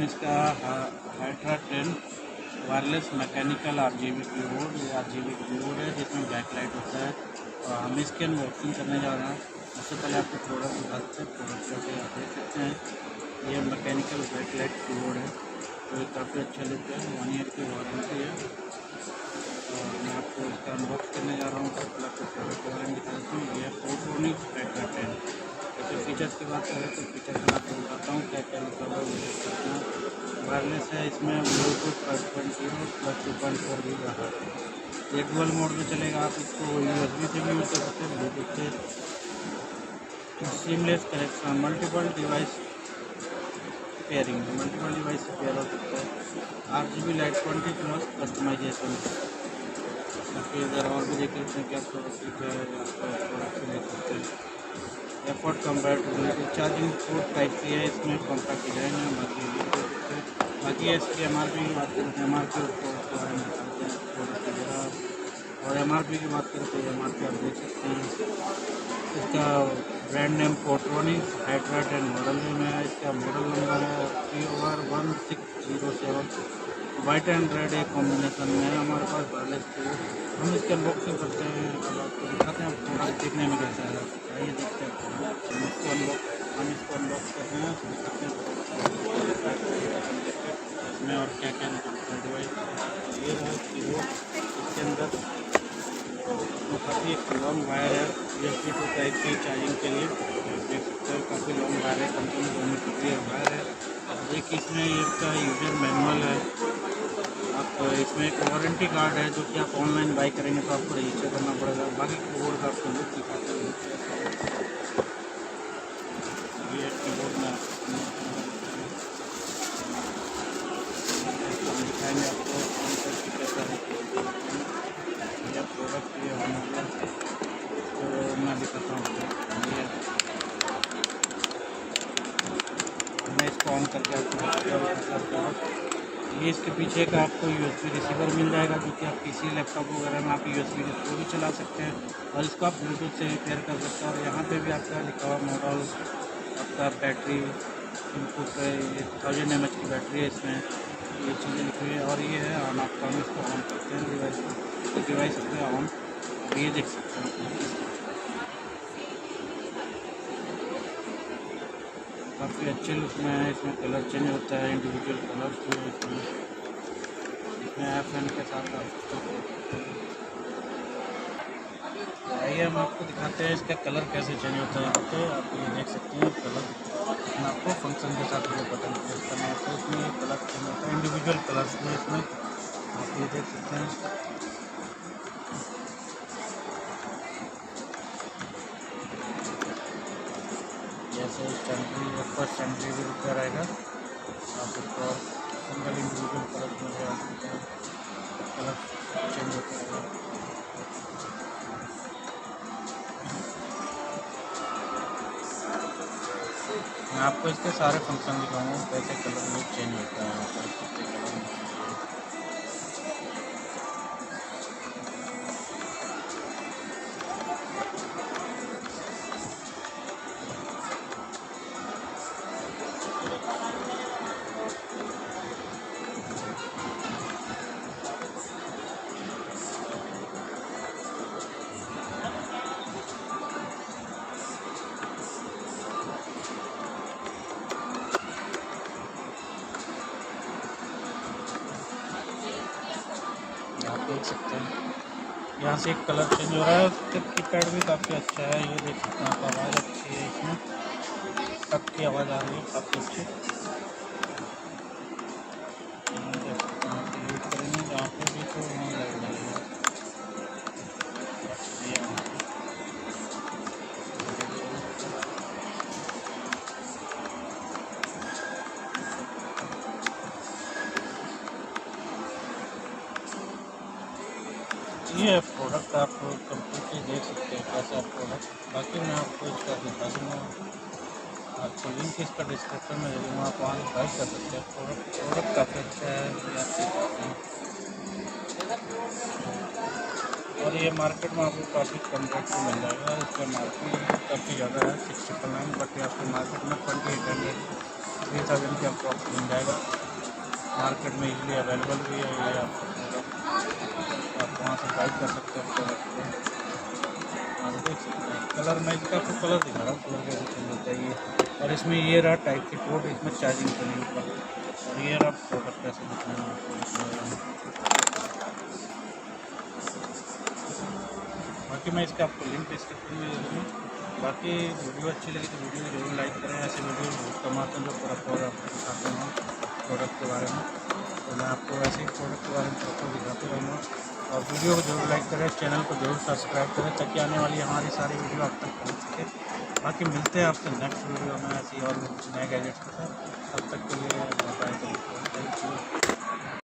One इसका hydra 10 wireless mechanical RGB keyboard. ये RGB keyboard है जिसमें बैक लाइट होता है। और हम इसके अनबॉक्सिंग करने जा रहे हैं। उससे पहले आपको प्रोडक्ट दिखाते हैं। प्रोडक्ट करके आप देख सकते हैं ये मैकेनिकल बैक लाइट कीबोर्ड है। तो ये काफ़ी अच्छा लुक है, 1 ईयर की वारंटी है। और मैं आपको इसका अनबॉक्स करने जा रहा हूँ। तो पहले आपको प्रोडक्ट के बारे में दिखा देता हूँ। ये है फोटोनिक हाइड्रा 10। तो फीचर्स की बात करें तो फीचर्स में आपको बताता हूँ क्या क्या लिखा हुआ है, वो देख सकते हैं। वायरलेस है, इसमें ब्लूटूथ 5.0 प्लस 2.4 भी रहा है। ये डुअल मोड में चलेगा। आप इसको USB से भी यूज़ कर सकते हैं, ब्लूटूथ से। Seamless connection, multiple device pairing, multiple device से पेयर हो सकता है। RGB light 20 plus customisation. फिर अगर और भी देख लेते हैं क्या प्रोडक्ट है, प्रोडक्ट ले सकते हैं। Effort compatibility, charging port type की है, इसमें कॉम्पैक्ट डिजाइन है। बाकी है इसकी MRP की बात करें तो MRP और MRP की बात करें तो MRP आप देख सकते हैं। इसका brand name photonic hydra 10 model name है। इसका मॉडल नंबर है POR1607। वाइट एंड रेड एक कॉम्बिनेशन में है हमारे पास वायरलेस कीबोर्ड। हम इसकी अनबॉक्सिंग करते हैं और आपको दिखाते हैं प्रोडक्ट देखने में कैसा है। आइए देखते हैं। हम इसको अनबॉक्स करते हैं, दिखाते हैं इसमें और क्या क्या डिवाइस। ये है कीबोर्ड, इसके अंदर काफ़ी एक लॉन्ग वायर है USB 2 टाइप की चार्जिंग के लिए। देख सकते हैं काफ़ी लॉन्ग वायर है, कंपनी 2 मीटर की वायर है। एक इसमें इसका यूजर मैनुअल है। आप इसमें एक वारंटी कार्ड है जो कि आप ऑनलाइन बाई करेंगे तो आपको रजिस्टर करना पड़ेगा। बाकी कीबोर्ड का आपको लुक दिखाते हैं। ये कीबोर्ड में दिखाएंगे आपको ऑन करके कैसा है। यह प्रोडक्ट ये हमारा तो मैं दिखाता हूँ आपको। मैं इसको ऑन करके आपको ये इसके पीछे का आपको USB रिसीवर मिल जाएगा जो कि आप PC लैपटॉप वगैरह में आप USB को भी चला सकते हैं और इसको आप ब्लूटूथ से पेयर कर सकते हैं। और यहाँ पे भी आपका लिखा हुआ मॉडल, आपका बैटरी इनपुट है, ये 1000 mAh की बैटरी है इसमें, ये चीज़ें लिखी हुई है। और ये है ऑन, आपका हम इसको ऑन करते हैं डिवाइस अपने ऑन। ये देख सकते हैं काफ़ी अच्छे लुक में है। इसमें कलर चेंज होता है, इंडिविजुअल कलर्स जो है इसमें FN के साथ आइए हम आपको दिखाते हैं इसका कलर कैसे चेंज होता है। यहाँ पे आप ये देख सकते हैं कलर, इसमें आपको फंक्शन के साथ ये बटन प्रेस करना होता है। इसमें ये कलर चेंज होता है, इंडिविजुअल कलर्स में इसमें आप ये देख सकते हैं। जैसे स्टैंडरी फर्स्ट स्टैंडरी भी रुका रहेगा, आप इसको सिंगल इंडिविजुअल कलर में ले आ सकते हैं, कलर चेंज होता रहेगा। मैं आपको इसके सारे फंक्शन दिखाऊंगा कैसे कलर में चेंज होता है। कलर में आप देख सकते हैं यहाँ से एक कलर चेंज हो रहा है। उसका कीपैड भी काफ़ी अच्छा है, ये देख सकते हैं आप। आवाज़ अच्छी है, इसमें टक की आवाज़ आ रही है काफ़ी अच्छी। देख सकते हैं आप यूज करेंगे जहाँ पे भी तो वहाँ लग जाएगा। ये प्रोडक्ट आप कंप्लीटली देख सकते हैं कैसा प्रोडक्ट। बाकी मैं आपको इसका दिखा दूँगा, आपको लिंक इसका डिस्क्रिप्शन में दे दूँगा, आप वहाँ से बाई कर सकते हैं। प्रोडक्ट काफ़ी अच्छा है, ये आप देख सकते हैं। और ये मार्केट में आपको काफ़ी कम रेट में मिल जाएगा। इसका मार्केट काफ़ी ज़्यादा है 699, बट आपको मार्केट में 2800 3,000 के अप्रॉक्स मिल जाएगा। मार्केट में इजीली अवेलेबल भी है ये आपको प्रोडक्ट, आप वहाँ से बाई कर सकते हो प्रोडक्ट को। आप देख सकते हैं कलर, मैं इसका आपको कलर दिखा रहा हूँ, कलर कैसे चेंज होता है ये। और इसमें ये रहा टाइप सी पोर्ट, इसमें चार्जिंग के लिए ऊपर, और ये रहा प्रोडक्ट कैसे दिखना है आपको। बाकी मैं इसका आपको लिंक डिस्क्रिप्शन में दे दूँगा। बाकी वीडियो अच्छी लगी तो वीडियो को जरूर लाइक करें। ऐसे वीडियो बहुत कम आते हैं जो प्रोडक्ट और आपको दिखाते हैं प्रोडक्ट के बारे में, तो मैं आपको ऐसे ही प्रोडक्ट के बारे में फोटो दिखाते रहूँगा। और वीडियो को जरूर लाइक करें, चैनल को जरूर सब्सक्राइब करें ताकि आने वाली हमारी सारी वीडियो आप तक पहुँच सके। बाकी मिलते हैं आपसे नेक्स्ट वीडियो में ऐसी और नए गैजेट्स के साथ। तब तक के लिए बाय। Thank you.